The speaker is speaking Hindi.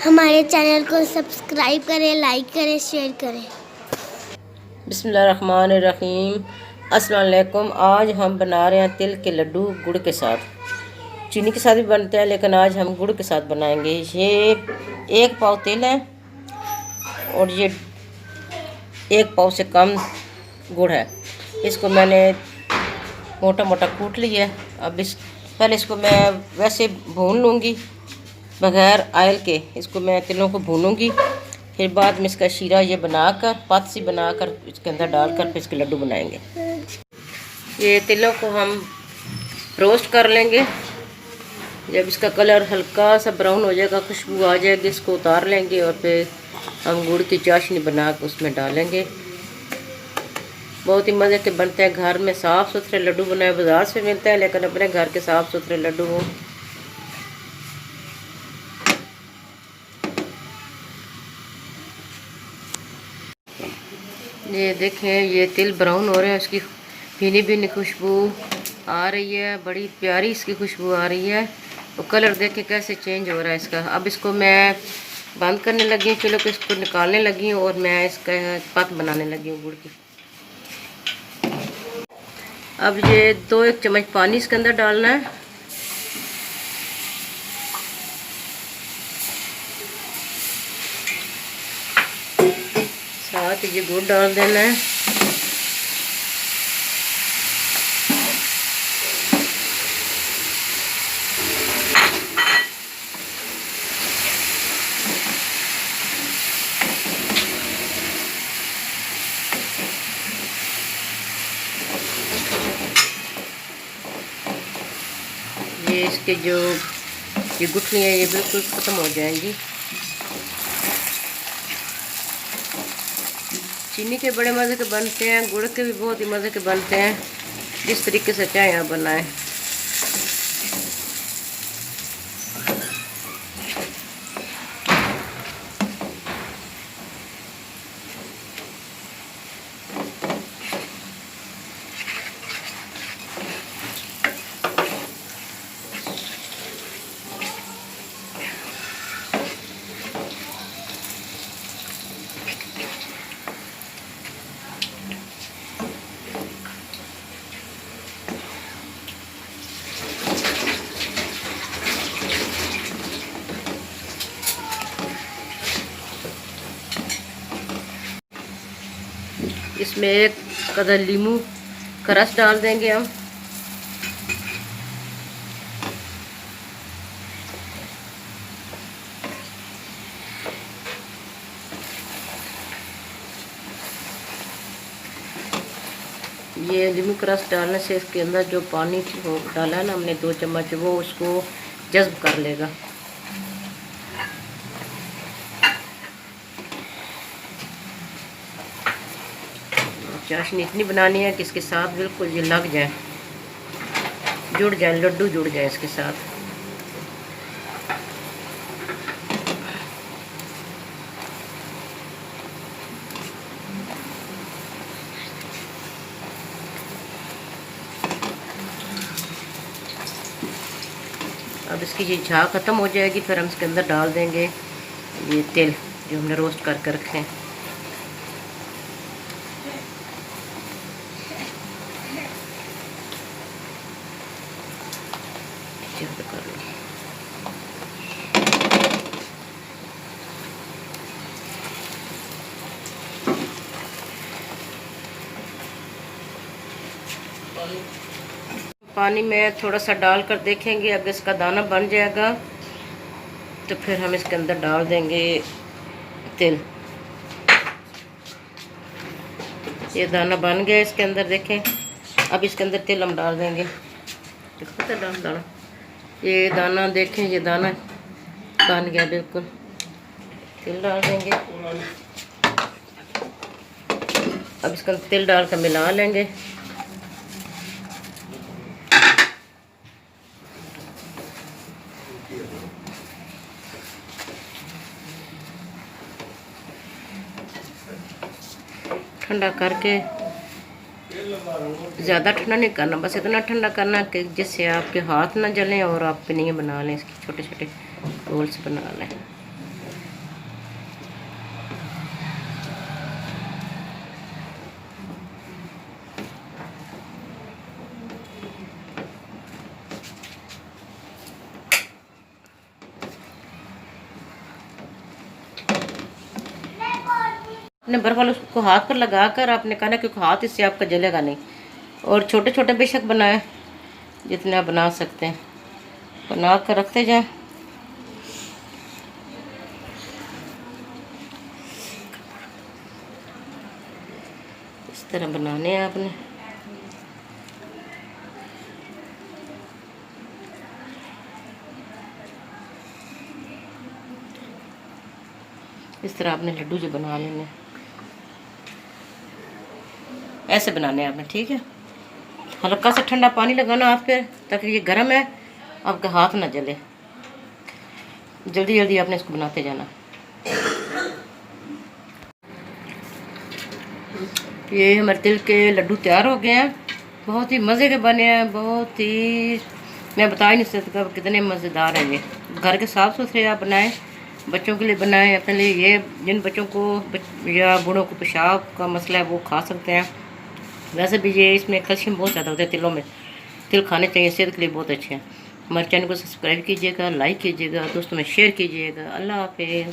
हमारे चैनल को सब्सक्राइब करें, लाइक करें, शेयर करें। बिस्मिल्लाहिर्रहमानिर्रहीम। अस्सलाम वालेकुम। आज हम बना रहे हैं तिल के लड्डू गुड़ के साथ। चीनी के साथ भी बनते हैं लेकिन आज हम गुड़ के साथ बनाएंगे। ये 1 पाव तिल है और ये 1 पाव से कम गुड़ है। इसको मैंने मोटा मोटा कूट लिया है। अब पहले इसको मैं वैसे भून लूँगी बग़ैर ऑयल के। इसको मैं तिलों को भूनूंगी, फिर बाद में इसका शीरा ये बनाकर पत सी बनाकर इसके अंदर डालकर फिर इसके लड्डू बनाएंगे। ये तिलों को हम रोस्ट कर लेंगे। जब इसका कलर हल्का सा ब्राउन हो जाएगा, खुशबू आ जाएगी, इसको उतार लेंगे और फिर हम गुड़ की चाशनी बना कर उसमें डालेंगे। बहुत ही मज़े के बनते हैं। घर में साफ़ सुथरे लड्डू बनाए, बाज़ार से मिलते हैं लेकिन अपने घर के साफ़ सुथरे लड्डू हों। ये देखें, ये तिल ब्राउन हो रहे हैं, उसकी भीनी भीनी खुशबू आ रही है, बड़ी प्यारी इसकी खुशबू आ रही है। तो कलर देखें कैसे चेंज हो रहा है इसका। अब इसको मैं बंद करने लगी हूँ, चलो को इसको निकालने लगी हूँ और मैं इसका पत बनाने लगी हूँ गुड़ की। अब ये 2-1 चम्मच पानी इसके अंदर डालना है। साथ ये गुड़ डाल देना है। ये इसके जो ये गुठलियाँ ये बिल्कुल ख़त्म हो जाएंगी। चीनी के बड़े मज़े के बनते हैं, गुड़ के भी बहुत ही मज़े के बनते हैं, जिस तरीके से चाहे आप बनाएं। इसमें 1 कदर नींबू का रस डाल देंगे हम। ये नींबू का रस डालने से इसके अंदर जो पानी डाला है ना हमने 2 चम्मच, वो उसको जज्ब कर लेगा। चाशनी इतनी बनानी है कि इसके साथ बिल्कुल ये लग जाए, जुड़ जाए, लड्डू जुड़ जाए इसके साथ। अब इसकी ये झाग ख़त्म हो जाएगी, फिर हम इसके अंदर डाल देंगे ये तिल जो हमने रोस्ट करके रखे हैं। कर लो। पानी में थोड़ा सा डालकर देखेंगे, अगर इसका दाना बन जाएगा तो फिर हम इसके अंदर डाल देंगे तिल। ये दाना बन गया इसके अंदर, देखें। अब इसके अंदर तिल हम डाल देंगे। देखो तो दाना, ये दाना देखें, ये दाना बन गया बिल्कुल। तिल डाल देंगे। अब इसका तिल डाल कर मिला लेंगे। ठंडा करके, ज़्यादा ठंडा नहीं करना, बस इतना ठंडा करना कि जिससे आपके हाथ ना जलें और आप पिनिया बना लें, इसकी छोटे छोटे रोल्स बना लें। अपने बर्फ वाले उसको हाथ पर लगा कर आपने कहना क्योंकि हाथ इससे आपका जलेगा नहीं। और छोटे छोटे बेशक बनाए, जितने आप बना सकते हैं बना कर रखते जाएं। इस तरह बनाने हैं आपने। इस तरह आपने लड्डू जो बना लेने, ऐसे बनाने हैं आपने, ठीक है। हल्का सा ठंडा पानी लगाना हाथ पे ताकि ये गर्म है, आपका हाथ ना जले। जल्दी जल्दी आपने इसको बनाते जाना। ये हमारे तिल के लड्डू तैयार हो गए हैं, बहुत ही मज़े के बने हैं, बहुत ही, मैं बता ही नहीं सकता कितने मज़ेदार हैं। ये घर के साफ़ सुथरे आप बनाएं, बच्चों के लिए बनाएं, अपने लिए। ये जिन बच्चों को या बूढ़ों को पेशाब का मसला है वो खा सकते हैं। वैसे भी ये इसमें कैल्शियम बहुत ज़्यादा होता है तिलों में, तिल खाने चाहिए, सेहत के लिए बहुत अच्छे हैं। हमारे चैनल को सब्सक्राइब कीजिएगा, लाइक कीजिएगा, दोस्तों में शेयर कीजिएगा। अल्लाह हाफिज़।